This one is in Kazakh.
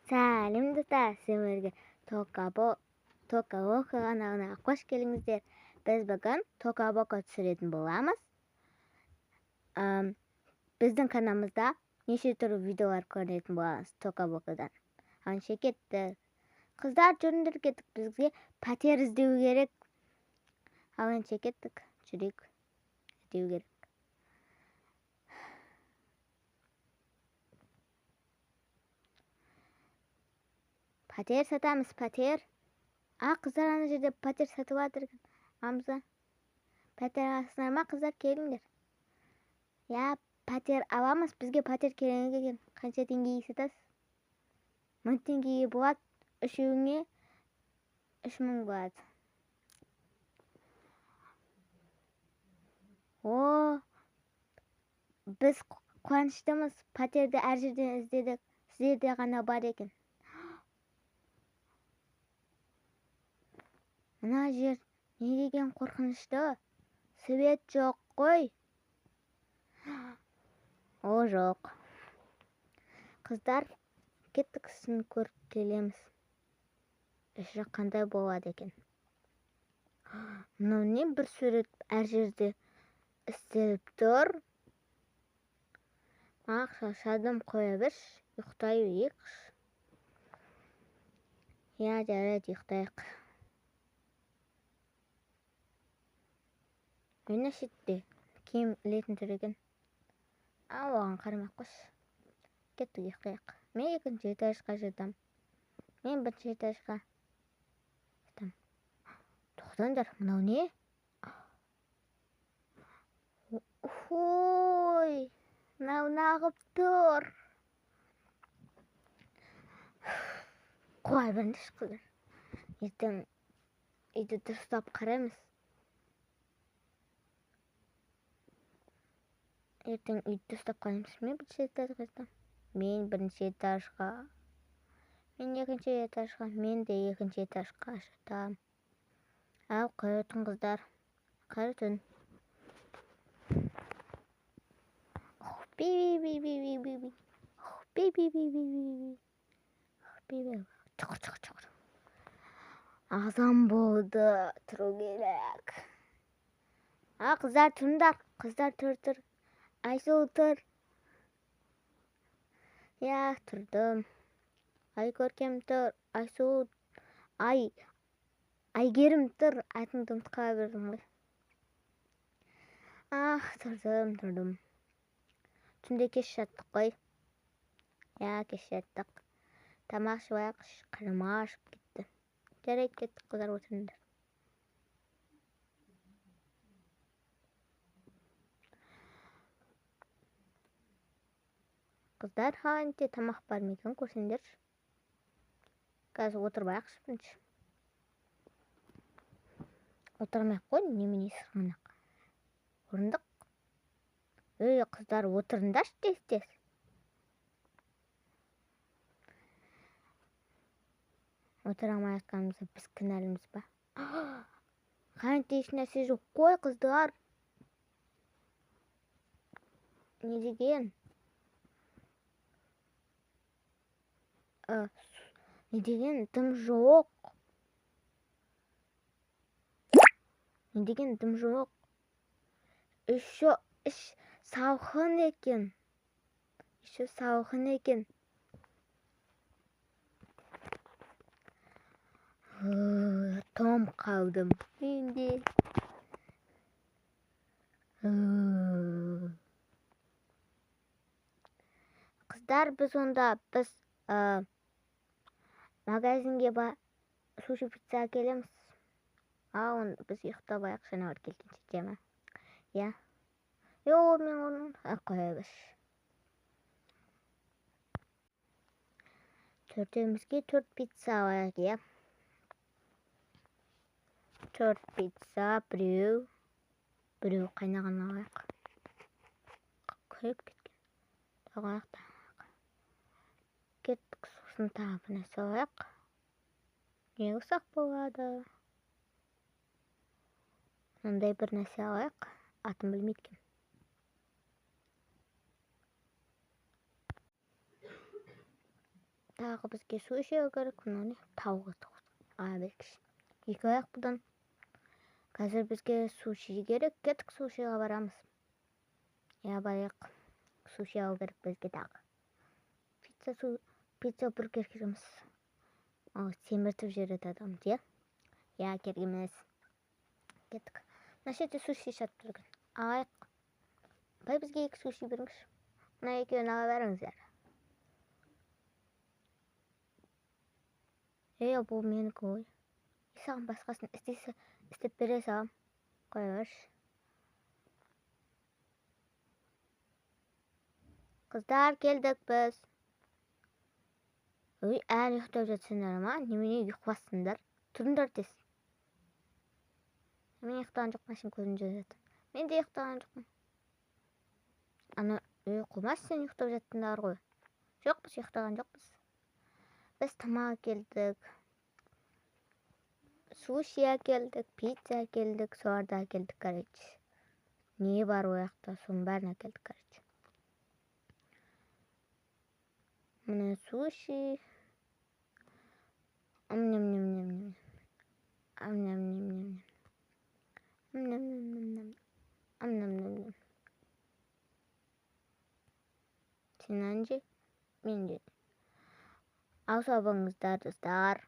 Сәлем достар, сіздерге Тока каналына қош келдіңіздер. Біз бүгін Тока Бока түсіретін боламыз. Біздің каналымызда неше түрлі видеолар көретін боламыз Тока Бокадан. Анша кетті. Қыздар жүріңдер, кеттік, бізге пәтер іздеу керек. Анша кеттік, жүрек іздеу керек. Пәтер сатамыз, пәтер. Қыздар ана жерде пәтер сатып жатыр екен. Амза. Пәтер аласыңдар ма, қыздар, келіңдер. Пәтер аламыз, бізге пәтер керек екен. Қанша теңгеге сатасыз? 1000 теңгеге болады, үшеуіңе 3000 болады. Біз қуаныштымыз, пәтерді әр жерден іздедік. Сіздерде ғана бар екен. Мына жер не деген қорқынышты? Свет жоқ қой. О, жоқ. Қыздар, кеттік, сізін көріп келеміз. Іші қандай болады екен? Мынау не, бір сурет әр жерде істеліп тұр. Шаршадым, қоя берші, ұйықтай берейікші. Жарайды, ұйықтайық. Өйна шетте киім ілетін тұр екен. Оған қарамақ қош. Кеттік, ұйықтайық. Мен екінші этажға жатам. Мен бірінші этажға жатам. Тоқтаңдар, мынау не? Ой, мынау нағып тұр. Қоя беріңдерші, қыздар. Ертең үйді дұрыстап қараймыз. Ертең үйді дұрыстап қараймыз. Мен бірінші этажға жатам. Мен бірінші этажға. Мен екінші этажға. Мен де екінші этажға жатам. Ал, қайырлы түн, қыздар. Қайырлы түн. Азан болды, тұру керек. Қыздар, тұрыңдар. Қыздар, тұр. Айсұлу, тұр. Тұрдым. Айкөркем, тұр. Айсұлу, Айгерім, тұр. Айтыңды ұмытып қала бердім ғой. Тұрдым. Түнде кеш жаттық қой. Кеш жаттық. Тамақ жеп, қарным ашып кетті. Жарайды, кеттік, қыздар, отырыңдар. Қыздар, ханте тамақ бар ма екен, көрсеңдер. Қазір отырмайықшы бірінші. Отырмайық қой, немене сырғанақ. Орындық. Қыздар, отырыңдаршы тез-тез. Отырамайыққанымызда біз кінәліміз ба? Ханте еш нәрсе жоқ қой, қыздар. Не деген? Не деген, дым жоқ. Не деген, дым жоқ. Еще салқын екен. Том қалдым. Менде. Қыздар, біз магазинге суши пицца әкелеміз. Біз ұйықтап аяқ жануар келгенше, жема. Мен оның қоя берші. Төртеумізге 4 пицца алайық, 4 пицца, біреу қайнаған алайық. Көйіп кеткен. Тағайық. Кеттік, сосын тағы бір нәрсе алайық. Не ұсақ болады? Мындай бір нәрсе алайық. Атын білмейді. тағы бізге суши керек, мынаны тауға беріңізші. 2 аяқ бұдан. Қазір бізге суши керек, кеттік сушиға барамыз. Барайық. Суши алу керек бізге тағы. Пицца бургер кереміз. Семіртіп жібереді адамды, керек емес. Кеттік. Мына жерде суши сатып тұрған. Алайық. Бізге 2 суши беріңізші. Мына екеуін ала беріңіздер. Бұл менікі ғой. Саған басқасын істеп бере салам. Қоя берші. Қыздар, келдік біз. Әлі ұйықтап жатсыңдар ма? Немене ұйықпассыңдар? Тұрыңдар тез. Мен ұйықтаған жоқпын, сен көзімді жазып жатыр. Мен де ұйықтаған жоқпын. Қоймас, сен ұйықтап жаттыңдар ғой. Жоқ, біз ұйықтаған жоқпыз. Біз тамақ келдік. Суши әкелдік, пицца әкелдік, соларды әкелдік, короче. Не бар ояқта, соның бәрін әкелдік, короче. Міне суши. Сен әнже, мен де. Ау сау болыңыздар, достар.